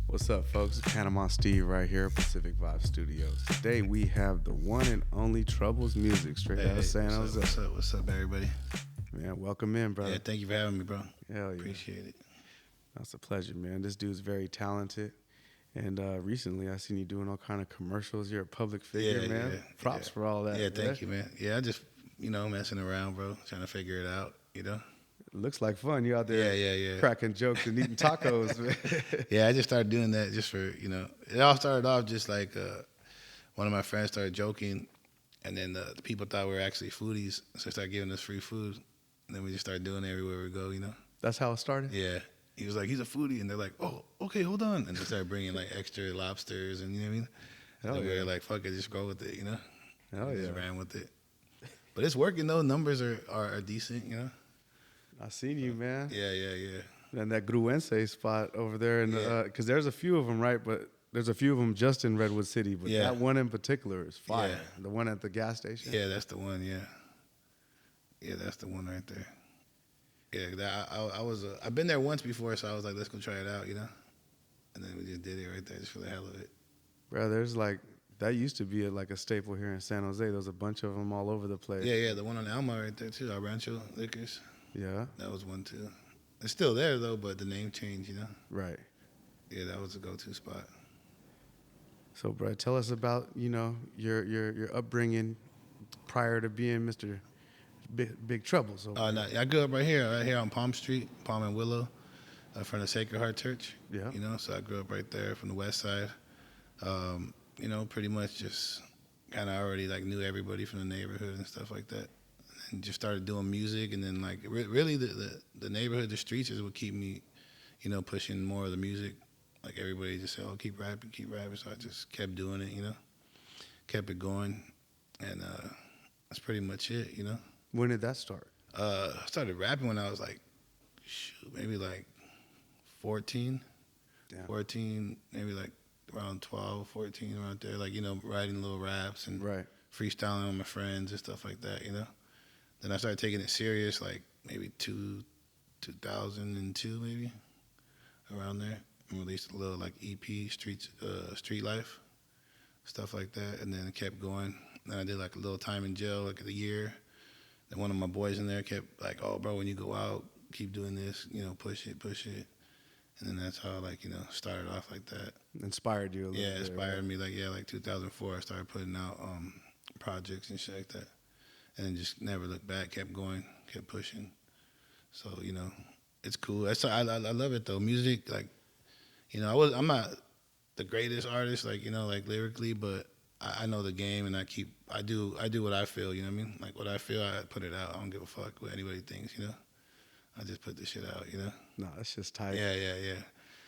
What's up, folks? Panama Steve right here, Pacific Vibe Studios. Today we have the one and only Troublez music straight out of San Jose. What's up, everybody? Man, welcome in, brother. Yeah, thank you for having me, bro. Hell yeah. Appreciate it. That's a pleasure, man. This dude's very talented. And recently I seen you doing all kind of commercials. You're a public figure, man. Props for all that. Yeah, thank you, man. Yeah, I just, messing around, bro, trying to figure it out. It looks like fun. You out there Yeah. cracking jokes and eating tacos, man. Yeah, I just started doing that just for, it all started off just like one of my friends started joking, and then the people thought we were actually foodies, so they started giving us free food, and then we just started doing it everywhere we go. That's how it started? Yeah. He was like, he's a foodie, and they're like, oh, okay, hold on. And they started bringing like extra lobsters, and you know what I mean? Hell So yeah. we were like, fuck it, just go with it, Hell yeah. Just ran with it. But it's working though. Numbers are decent. I seen you, man. Yeah. And that Gruense spot over there, and Yeah. because there's a few of them, right? But there's a few of them just in Redwood City, but Yeah. that one in particular is fire. Yeah. The one at the gas station. Yeah, that's the one. Yeah, that's the one right there. Yeah, I've been there once before, so I was like, let's go try it out, And then we just did it right there just for the hell of it. Bro, there's like that used to be like a staple here in San Jose. There's a bunch of them all over the place. Yeah, the one on Alma right there too, our Rancho Liquors. Yeah. That was one too. It's still there though, but the name changed, Right. Yeah, that was a go-to spot. So, bro, tell us about your upbringing prior to being Mr. Big Trouble. So, No, I grew up right here on Palm Street, Palm and Willow, in front of Sacred Heart Church. Yeah. So I grew up right there from the west side. Pretty much just kind of already like knew everybody from the neighborhood and stuff like that. And just started doing music, and then like really the neighborhood, the streets is what keep me, pushing more of the music. Like everybody just said, oh, keep rapping. So I just kept doing it, kept it going, and that's pretty much it, when did that start? I started rapping when I was like, maybe like 14. Yeah. 14, maybe like around 12, 14, around there. Like, writing little raps and Right. freestyling with my friends and stuff like that, Then I started taking it serious, like maybe 2002, maybe, around there. And released a little like EP, Street Life, stuff like that. And then it kept going. Then I did like a little time in jail, like a year. Then one of my boys in there kept like, oh, bro, when you go out, keep doing this, push it. And then that's how, like, started off like that. Inspired you a little bit. Yeah, inspired right? me. Like 2004, I started putting out projects and shit like that. And then just never looked back, kept going, kept pushing. So, it's cool. I love it, though. Music, like, I'm not the greatest artist, like, like lyrically, but I know the game, and I do what I feel, you know what I mean? Like, what I feel, I put it out. I don't give a fuck what anybody thinks, I just put this shit out, No, that's just tight. Yeah.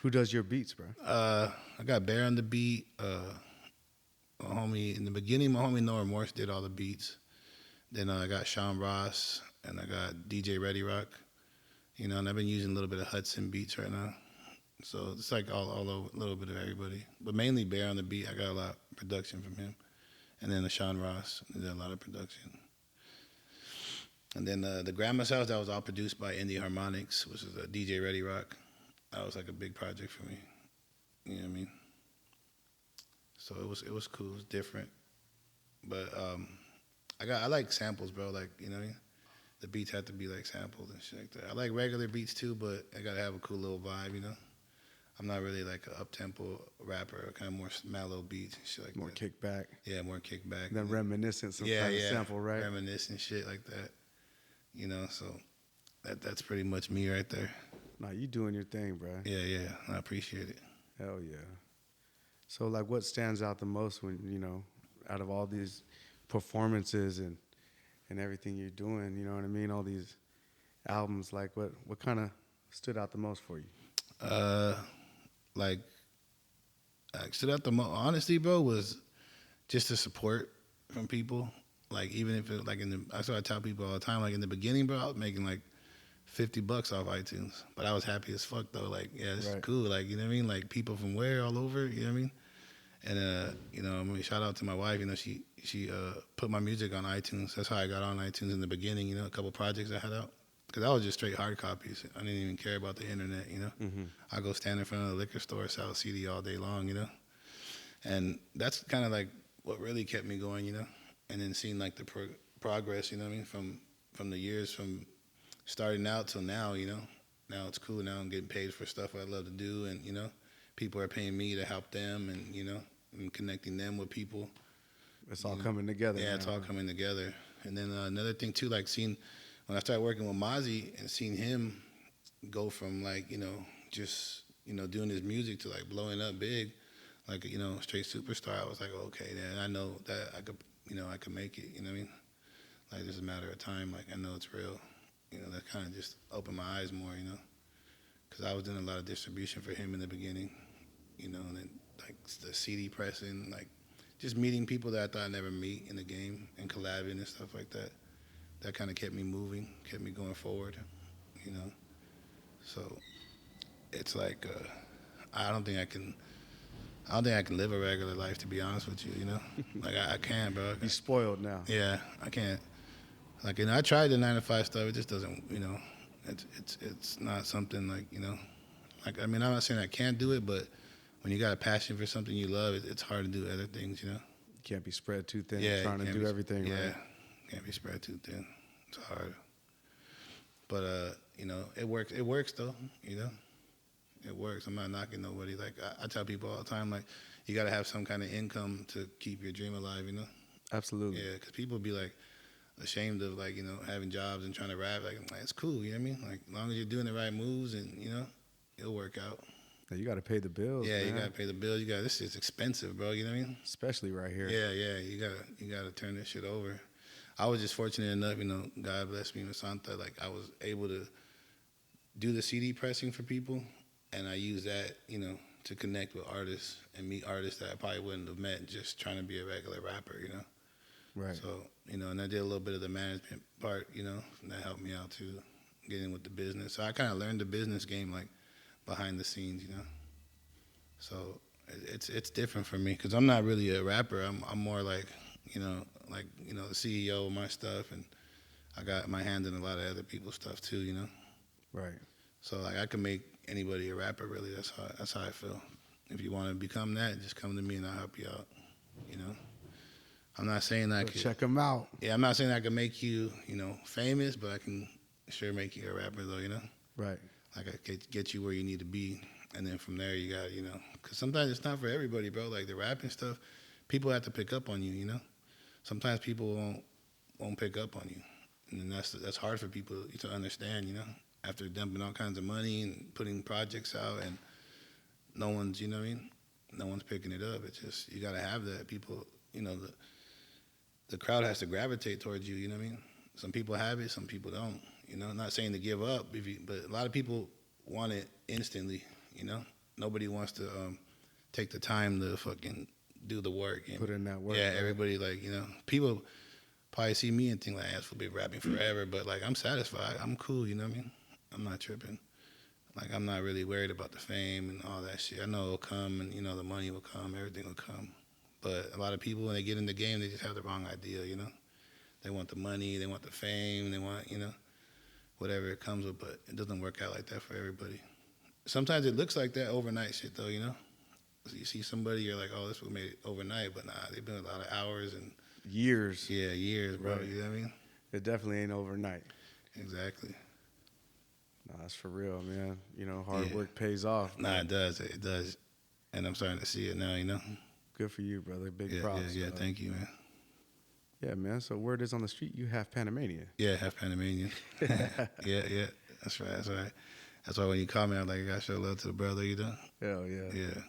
Who does your beats, bro? I got Bear on the beat. My homie, in the beginning, my homie No Remorse did all the beats. Then I got Sean Ross, and I got DJ Ready Rock, and I've been using a little bit of Hudson beats right now. So it's like all over, a little bit of everybody. But mainly Bear on the beat. I got a lot of production from him. And then the Sean Ross did a lot of production. And then the Grandma's House, that was all produced by Indie Harmonics, which is a DJ Ready Rock. That was like a big project for me. You know what I mean? So it was cool. It was different. But I like samples, bro. Like, you know what I mean? The beats have to be like sampled and shit like that. I like regular beats too, but I gotta have a cool little vibe, I'm not really like an up-tempo rapper, kind of more mellow beats and shit like More that. kickback. Yeah, more kickback. Then reminiscent, some kind of sample, right? Reminiscent shit like that. So that's pretty much me right there. Nah, you doing your thing, bro. Yeah, I appreciate it. Hell yeah. So, like, what stands out the most when, out of all these performances and everything you're doing, you know what I mean? All these albums, like, what kind of stood out the most for you? Like stood out the most, honestly, bro, was just the support from people. Like, even if it, like, that's what I tell people all the time. Like, in the beginning, bro, I was making like $50 off iTunes, but I was happy as fuck though. Like, yeah, it's Right. cool. Like, you know what I mean? Like, people from where all over, you know what I mean? And I mean, shout out to my wife. She put my music on iTunes. That's how I got on iTunes in the beginning. A couple projects I had out. Because I was just straight hard copies. I didn't even care about the internet, you know. Mm-hmm. I go stand in front of the liquor store, sell a CD all day long, you know. And that's kind of like what really kept me going, you know. And then seeing like the progress, you know what I mean, from the years from starting out till now, you know. Now it's cool. Now I'm getting paid for stuff I love to do, and you know, people are paying me to help them, and you know, and connecting them with people. It's all coming together. Yeah, now. it's all coming together. And then another thing too, like seeing when I started working with Mozzie and seeing him go from like just doing his music to like blowing up big, like straight superstar. I was like, okay, then I know that I could make it. You know what I mean? Like just a matter of time. Like I know it's real. That kind of just opened my eyes more. Because I was doing a lot of distribution for him in the beginning. And then like the CD pressing, like just meeting people that I thought I'd never meet in the game and collabing and stuff like that. That kind of kept me moving, kept me going forward. So it's like I don't think I can live a regular life, to be honest with you. Like I can't, bro. You spoiled now. Yeah, I can't. Like I tried the 9 to 5 stuff. It just doesn't. It's not something like Like I mean, I'm not saying I can't do it, but when you got a passion for something you love, it's hard to do other things. You can't be spread too thin. Yeah, trying to do everything. Yeah, right? Can't be spread too thin. It's hard. But it works. It works though. It works. I'm not knocking nobody. Like I tell people all the time, like you got to have some kind of income to keep your dream alive. Absolutely. Yeah, because people be like ashamed of like having jobs and trying to rap. Like it's cool. You know what I mean? Like as long as you're doing the right moves and it'll work out. You got to pay the bills. Yeah, man. you got to pay the bills. This is expensive, bro. You know what I mean? Especially right here. Yeah. You gotta turn this shit over. I was just fortunate enough, God bless me, Santa. Like I was able to do the CD pressing for people, and I use that, to connect with artists and meet artists that I probably wouldn't have met just trying to be a regular rapper, Right. So, and I did a little bit of the management part, and that helped me out too, getting with the business. So I kind of learned the business game like behind the scenes, So it's different for me because I'm not really a rapper. I'm more like, the CEO of my stuff, and I got my hand in a lot of other people's stuff too, Right. So like I can make anybody a rapper. Really, that's how I feel. If you want to become that, just come to me and I'll help you out. I'm not saying I could check them out. Yeah, I'm not saying I can make you, famous, but I can sure make you a rapper though. Right. Like I could get you where you need to be, and then from there you got, because sometimes it's not for everybody, bro. Like the rapping stuff, people have to pick up on you. Sometimes people won't pick up on you, and then that's hard for people to understand. After dumping all kinds of money and putting projects out, and no one's, no one's picking it up. It's just you got to have that. People, the crowd has to gravitate towards you. You know what I mean? Some people have it, some people don't. I'm not saying to give up, but a lot of people want it instantly. Nobody wants to take the time to fucking do the work and put in that work. Yeah, right? everybody like people probably see me and think like, "Ass will be rapping forever," but like I'm satisfied. I'm cool. You know what I mean? I'm not tripping. Like I'm not really worried about the fame and all that shit. I know it'll come, and the money will come, everything will come. But a lot of people when they get in the game, they just have the wrong idea. They want the money, they want the fame, they want whatever it comes with, but it doesn't work out like that for everybody. Sometimes it looks like that overnight shit though, So you see somebody, you're like, oh, this was made overnight, but nah, they've been a lot of hours and years. Yeah, years, bro. Right. You know what I mean? It definitely ain't overnight. Exactly. No, that's for real, man. Hard work pays off. Nah, man. it does, and I'm starting to see it now. Good for you, brother. Big props. Yeah. Thank you, man. Yeah, man. So word is on the street, you have Panamanian. Yeah, half Panamanian. yeah. That's right. That's why when you call me, I'm like, I gotta show love to the brother, Hell yeah. Yeah.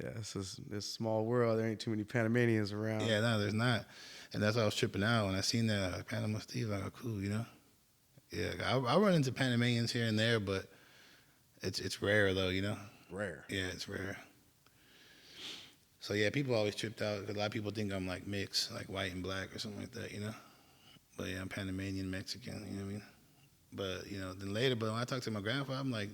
Yeah, it's this small world. There ain't too many Panamanians around. Yeah, no, there's not. And that's why I was tripping out when I seen that like, Panama Steve. I go, cool, Yeah, I run into Panamanians here and there, but it's rare though, Rare. Yeah, it's rare. So yeah, people always tripped out because a lot of people think I'm like mixed, like white and black or something like that, But yeah, I'm Panamanian Mexican, you know what I mean? But then later, but when I talk to my grandfather, I'm like,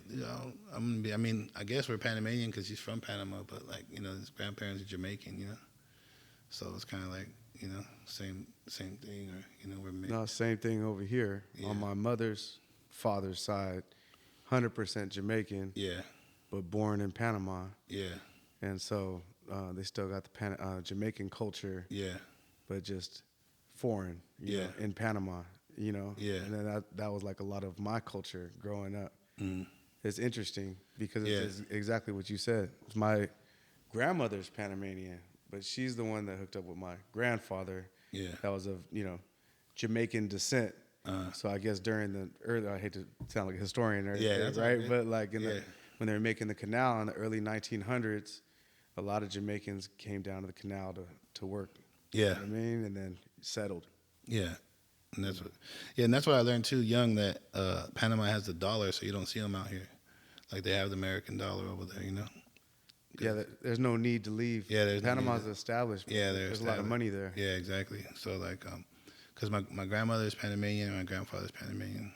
I'm gonna be. I mean, I guess we're Panamanian because he's from Panama, but like, his grandparents are Jamaican, So it's kind of like, same thing, or we're mixed. No, same thing over here. Yeah. On my mother's father's side, 100% Jamaican, Yeah, but born in Panama. yeah, And so they still got the Jamaican culture, yeah, but just foreign, you Yeah. know, in Panama, you know. Yeah. And then that was like a lot of my culture growing up. mm, It's interesting because Yeah. it's exactly what you said. My grandmother's Panamanian, but she's the one that hooked up with my grandfather yeah, that was of, you know, Jamaican descent. So I guess during the early, I hate to sound like a historian or Yeah, anything, that's all right? good. But like Yeah. when they were making the canal in the early 1900s, a lot of Jamaicans came down to the canal to work. You know yeah, what I mean? And then settled. yeah. And that's what I learned too, young, that Panama has the dollar, so you don't see them out here. Like they have the American dollar over there, Yeah, there's no need to leave. Yeah, there's no need Panama's to- established. Yeah, There's a lot of money there. Yeah, exactly. So like, because my grandmother's Panamanian, and my grandfather's Panamanian,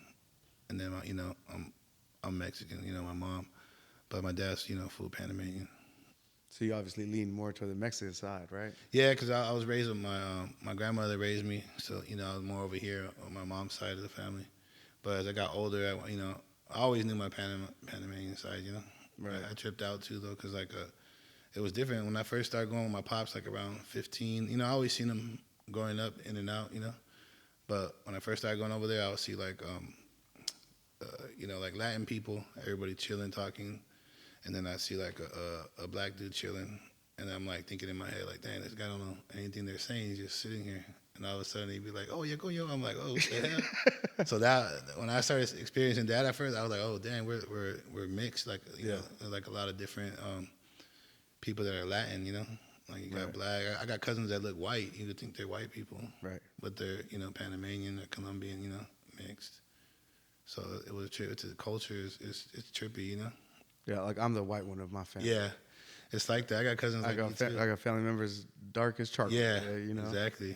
and then I'm Mexican, my mom, but my dad's full Panamanian. So you obviously lean more toward the Mexican side, right? Yeah, because I was raised with my grandmother raised me, so I was more over here on my mom's side of the family. But as I got older, I always knew my Panamanian side. Right. I tripped out too though, because it was different when I first started going with my pops, like around 15. I always seen them growing up in and out. But when I first started going over there, I would see like like Latin people, everybody chilling, talking. And then I see like a black dude chilling, and I'm like thinking in my head, like, dang, this guy don't know anything they're saying. He's just sitting here. And all of a sudden he'd be like, oh, yeah, go, yo. I'm like, oh, what the hell? So that, when I started experiencing that at first, I was like, oh, damn, we're mixed. Like, you know, like a lot of different people that are Latin, Like you got black. I got cousins that look white. You would think they're white people. Right. But they're, Panamanian or Colombian, mixed. So it was true. The culture is trippy, Yeah, like I'm the white one of my family. Yeah, it's like that. I got cousins like me too. I got family members dark as charcoal. Yeah, Exactly.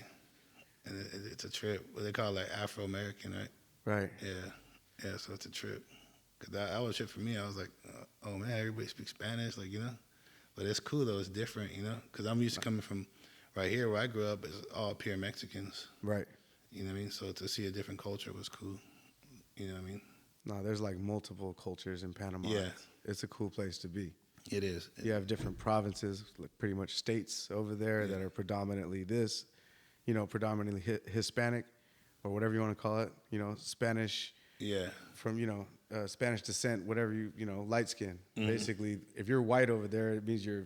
And it's a trip. What they call it, like Afro-American, right? Right. Yeah. So it's a trip. Cause that was a trip for me. I was like, oh man, everybody speaks Spanish, like But it's cool though. It's different, Cause I'm used to coming from right here where I grew up. It's all pure Mexicans. Right. You know what I mean? So to see a different culture was cool. You know what I mean? No, there's like multiple cultures in Panama. Yeah. It's a cool place to be. It is. You have different provinces, like pretty much states over there that are predominantly predominantly Hispanic or whatever you want to call it, Spanish. Yeah. From, Spanish descent, whatever light skin. Mm-hmm. Basically, if you're white over there, it means you're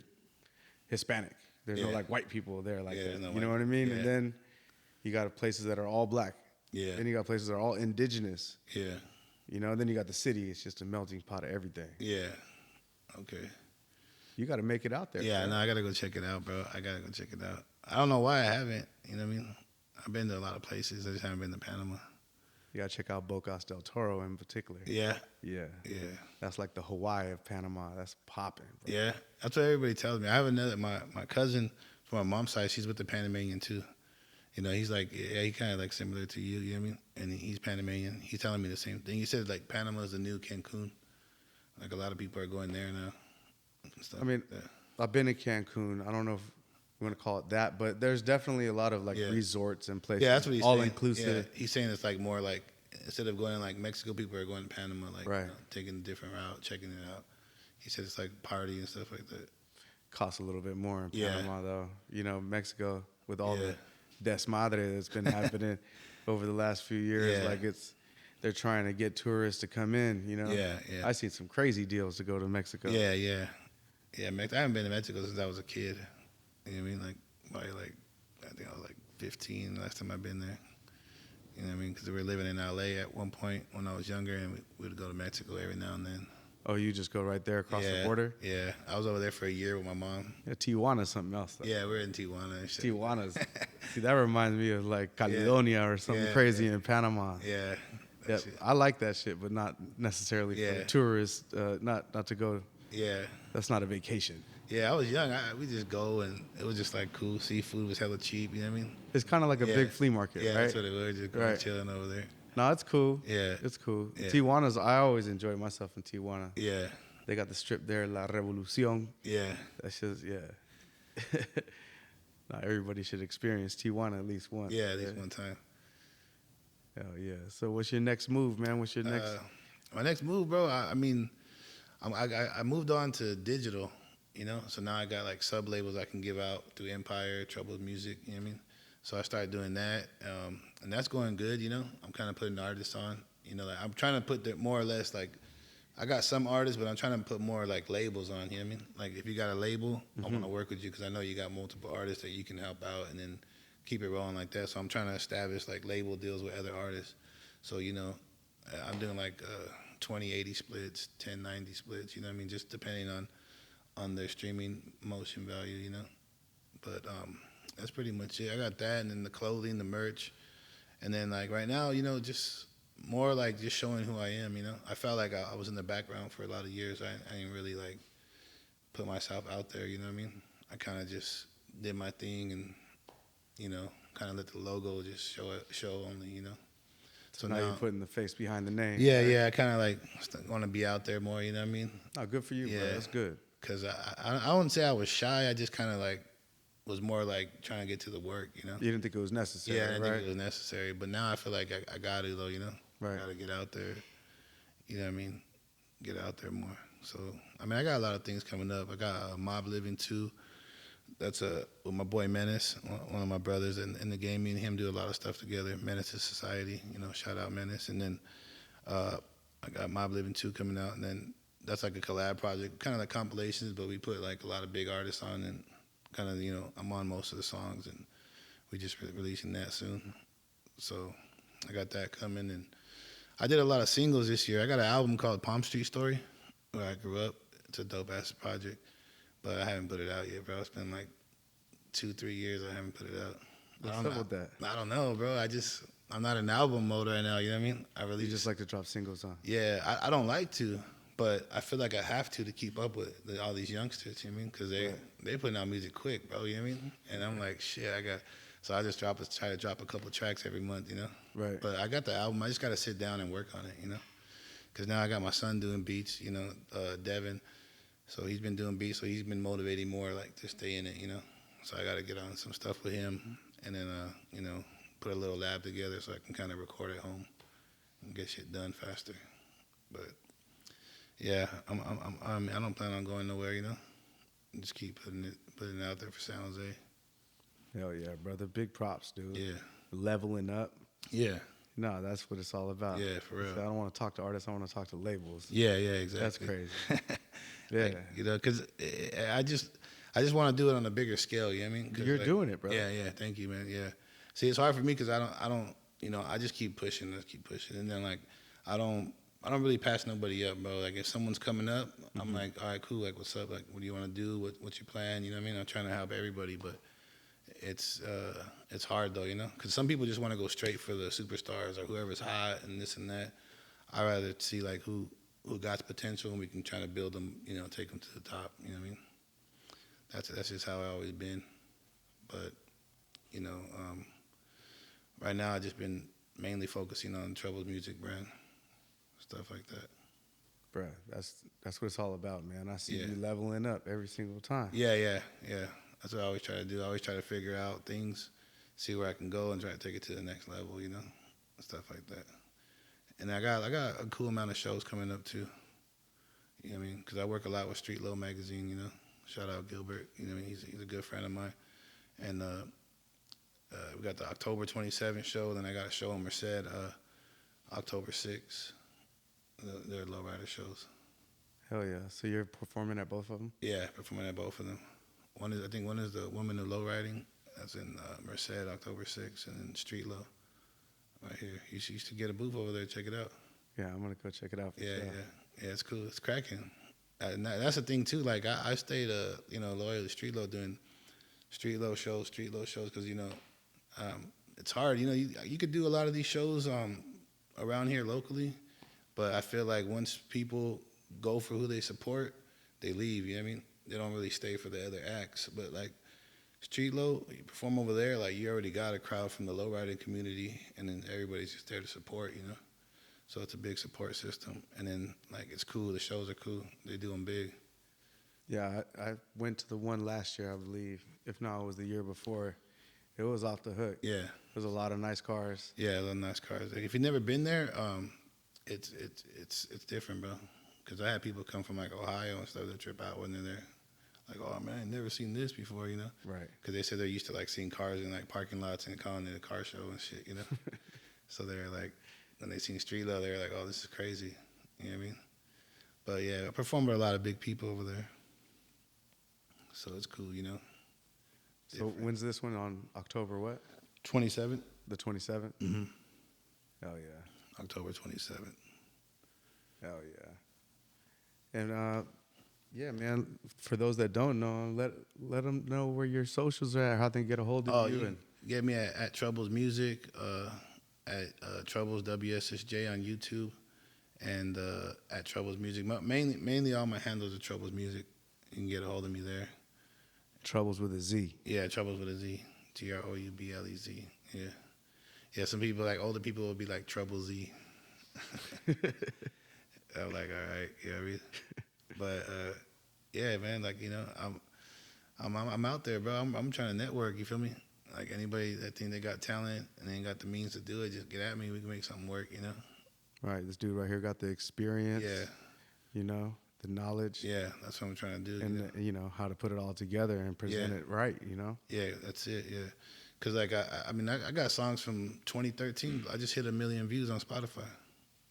Hispanic. There's no Yeah. like white people there like that. no You know white- what I mean? yeah. And then you got places that are all black. Yeah. Then you got places that are all indigenous. Yeah. Then you got the city. It's just a melting pot of everything. Yeah. Okay. You got to make it out there. Yeah, bro. no, I gotta go check it out, bro. I gotta go check it out. I don't know why I haven't. You know what I mean? I've been to a lot of places. I just haven't been to Panama. You got to check out Bocas del Toro in particular. Yeah, Yeah. yeah, That's like the Hawaii of Panama. That's popping. Bro. yeah. That's what everybody tells me. I have another. My cousin from my mom's side. She's with the Panamanian too. He's like, yeah, he kind of like similar to you. You know what I mean? And he's Panamanian. He's telling me the same thing. He said like Panama is the new Cancun. Like a lot of people are going there now. And stuff I mean, like that. I've been to Cancun. I don't know if you want to call it that, but there's definitely a lot of like Yeah. resorts and places. Yeah, that's what he's all saying. inclusive. Yeah. He's saying it's like more like instead of going to like Mexico, people are going to Panama, like Right. Taking a different route, checking it out. He said it's like party and stuff like that. Costs a little bit more in Yeah. Panama though. Mexico with all Yeah. the desmadre that's been happening over the last few years, Yeah. like they're trying to get tourists to come in. Yeah, yeah. I seen some crazy deals to go to Mexico. Yeah. I haven't been to Mexico since I was a kid. You know what I mean? Like probably like I think I was like 15 last time I've been there. You know what I mean? Because we were living in LA at one point when I was younger, and we would go to Mexico every now and then. Oh, you just go right there across the border? Yeah, I was over there for a year with my mom. Yeah, Tijuana's something else though. Yeah, we were in Tijuana and shit. Tijuana's. See, that reminds me of like Caledonia or something Yeah, crazy in Panama. Yeah. Yeah, That shit. I like that shit, but not necessarily for Yeah. tourists. Not to go. Yeah. That's not a vacation. Yeah, I was young. We just go, and it was just like cool. Seafood was hella cheap. You know what I mean? It's kind of like a Yeah. big flea market, Yeah, right? that's what it was. Just going Right. chilling over there. No, it's cool. Yeah. It's cool. Yeah. Tijuana's. I always enjoy myself in Tijuana. Yeah. They got the strip there, La Revolucion. Yeah. That's just Not everybody should experience Tijuana at least once. Yeah, at least one time. Hell yeah. So what's your next move, man? What's your next? My next move, bro. I mean, I moved on to digital, you know. So now I got like sub labels I can give out through Empire, Troublez Music. You know what I mean? So I started doing that, and that's going good. You know, I'm kind of putting artists on. You know, like I'm trying to put the more or less like I got some artists, but I'm trying to put more like labels on. You know what I mean? Like if you got a label, I want to work with you because I know you got multiple artists that you can help out, and then keep it rolling like that. So I'm trying to establish like label deals with other artists. So you know, I'm doing like 20/80 splits, 10/90 splits. You know what I mean? Just depending on their streaming motion value. You know, but that's pretty much it. I got that, and then the clothing, the merch, and then like right now, you know, just more like just showing who I am. You know, I felt like I was in the background for a lot of years. I didn't really like put myself out there. You know what I mean? I kind of just did my thing, and you know, kind of let the logo just show only. You know. So now you're putting the face behind the name. Yeah, right? Yeah. I kind of like want to be out there more. You know what I mean? Oh, good for you, yeah, bro. That's good. Cause I wouldn't say I was shy. I just kind of like was more like trying to get to the work. You know? You didn't think it was necessary. Yeah, I didn't right? think it was necessary. But now I feel like I got to though. You know? Right. I got to get out there. You know what I mean? Get out there more. So I mean, I got a lot of things coming up. I got Mob Living 2. That's with my boy Menace, one of my brothers in the game. Me and him do a lot of stuff together. Menace to Society, you know, shout out Menace. And then I got Mob Living 2 coming out, and then that's like a collab project, kind of like compilations, but we put like a lot of big artists on, and kind of, you know, I'm on most of the songs, and we just releasing that soon. So I got that coming, and I did a lot of singles this year. I got an album called Palm Street Story, where I grew up. It's a dope ass project. But I haven't put it out yet, bro. It's been like 2-3 years I haven't put it out. What's up with that? I don't know, bro. I'm not in album mode right now. You know what I mean? You just like to drop singles on. Yeah, I don't like to, but I feel like I have to keep up with all these youngsters. You know what I mean? Because they putting out music quick, bro. You know what I mean? And I'm like, shit, so I just try to drop a couple tracks every month. You know? Right. But I got the album. I just got to sit down and work on it. You know? Because now I got my son doing beats. You know, Devin. So he's been doing beats, so he's been motivating more, like, to stay in it, you know. So I got to get on some stuff with him, and then, you know, put a little lab together so I can kind of record at home and get shit done faster. But yeah, I don't plan on going nowhere, you know. Just keep putting it out there for San Jose. Hell yeah, brother! Big props, dude. Yeah. Leveling up. Yeah. No, that's what it's all about. Yeah, for real. So I don't want to talk to artists. I want to talk to labels. Yeah, exactly. That's crazy. Yeah. Like, you know, because I just want to do it on a bigger scale. You know what I mean? You're like, doing it, bro. Yeah. Thank you, man. Yeah. See, it's hard for me because I don't. You know, I just keep pushing, and then like I don't really pass nobody up, bro. Like if someone's coming up, I'm like, all right, cool. Like, what's up? Like, what do you want to do? What's your plan? You know what I mean? I'm trying to help everybody, but it's hard though, you know, because some people just want to go straight for the superstars or whoever's hot and this and that. I rather see like who got potential and we can try to build them, you know, take them to the top. You know what I mean? That's just how I always been. But you know, right now I just been mainly focusing on Troublez music brand, stuff like that. Bruh, that's what it's all about, man. I see you leveling up every single time. Yeah. That's what I always try to do. I always try to figure out things, see where I can go, and try to take it to the next level, you know, stuff like that. And I got a cool amount of shows coming up too. You know what I mean? Because I work a lot with Street Low magazine. You know, shout out Gilbert. You know, what I mean? He's a good friend of mine. And we got the October 27th show. Then I got a show in Merced, October 6th. They're lowrider shows. Hell yeah! So you're performing at both of them? Yeah, performing at both of them. I think one is the Women of Lowriding. That's in Merced, October 6th, and then Street Low, right here. You should get a booth over there. Check it out. Yeah, I'm gonna go check it out. Yeah, it's cool. It's cracking. And that's the thing too. Like I stayed, you know, loyal to Street Low, doing Street Low shows, because you know, it's hard. You know, you could do a lot of these shows around here locally, but I feel like once people go for who they support, they leave. You know what I mean? They don't really stay for the other acts. But like Street Low, you perform over there, like you already got a crowd from the lowriding community, and then everybody's just there to support, you know. So it's a big support system, and then like it's cool. The shows are cool. They do them big. Yeah, I went to the one last year, I believe. If not, it was the year before. It was off the hook. Yeah, There's a lot of nice cars. yeah, little nice cars. Like, if you've never been there, it's different, bro. Because I had people come from like Ohio and stuff that trip out when they're there. Like, oh man, I never seen this before, you know? Right. Because they said they're used to like seeing cars in like parking lots and calling it a car show and shit, you know? So they're like, when they seen street level, they're like, oh, this is crazy. You know what I mean? But yeah, I performed with a lot of big people over there. So it's cool, you know? So when's this one? On October what? 27th? The 27th? Mm-hmm. Hell yeah. October 27th. Hell yeah. And yeah, man, for those that don't know, let them know where your socials are at, how they can get a hold of you. You And get me at Troublez Music, at Troublez WSSJ on YouTube, and at Troublez Music. Mainly all my handles are Troublez Music. You can get a hold of me there. Troubles with a Z. Yeah, Troublez with a Z. Troublez. Yeah. Yeah, some people, like older people, will be like Trouble Z. I'm like, all right, you know what I mean? But yeah, man, like, you know, I'm out there, bro. I'm trying to network. You feel me? Like anybody that think they got talent and they ain't got the means to do it, just get at me. We can make something work. You know? Right. This dude right here got the experience. Yeah. You know, the knowledge. Yeah, that's what I'm trying to do. And you know how to put it all together and present it right. You know. Yeah, that's it. Yeah. Cause like I mean I got songs from 2013. I just hit 1 million views on Spotify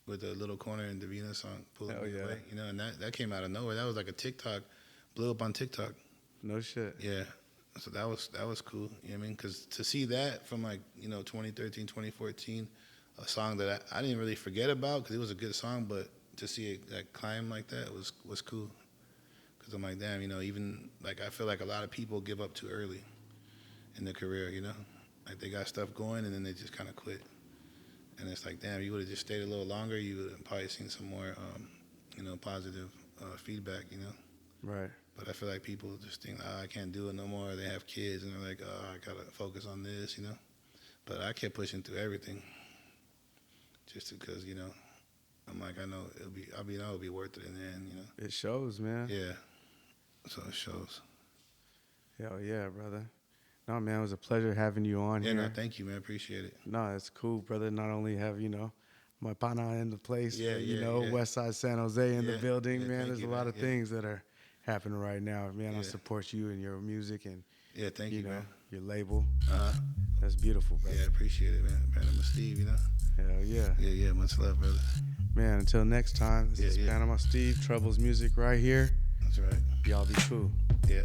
with a Little Corner and Davina song. Pull Up yeah. Away, you know, and that came out of nowhere. That was like a TikTok, blew up on TikTok. No shit. Yeah. So that was cool. You know what I mean? Because to see that from like, you know, 2013, 2014, a song that I didn't really forget about because it was a good song, but to see it like climb like that was cool. Because I'm like, damn, you know, even like I feel like a lot of people give up too early in their career, you know? Like they got stuff going and then they just kind of quit. And it's like, damn, you would have just stayed a little longer, you would have probably seen some more, you know, positive feedback, you know? Right. But I feel like people just think, oh, I can't do it no more. They have kids and they're like, oh, I got to focus on this, you know? But I kept pushing through everything just because, you know, I'm like, I know it'll be worth it in the end, you know? It shows, man. Yeah. So it shows. Hell yeah, brother. No, man, it was a pleasure having you on here. No, thank you, man. Appreciate it. No, it's cool, brother. Not only have, you know, my pana in the place, Yeah, but, yeah, you know, yeah. West Side San Jose in the Yeah, building, yeah, man. thank There's you, a lot man. of Yeah. things that are happening right now. Man, I Yeah. support you and your music and, Yeah, thank you, know, man. your label. Uh-huh. That's beautiful, brother. Yeah, appreciate it, man. Panama Steve, you know? Hell yeah. Yeah, much love, brother. Man, until next time, this is Yeah. Panama Steve, Troublez Music right here. That's right. Y'all be cool. Yeah.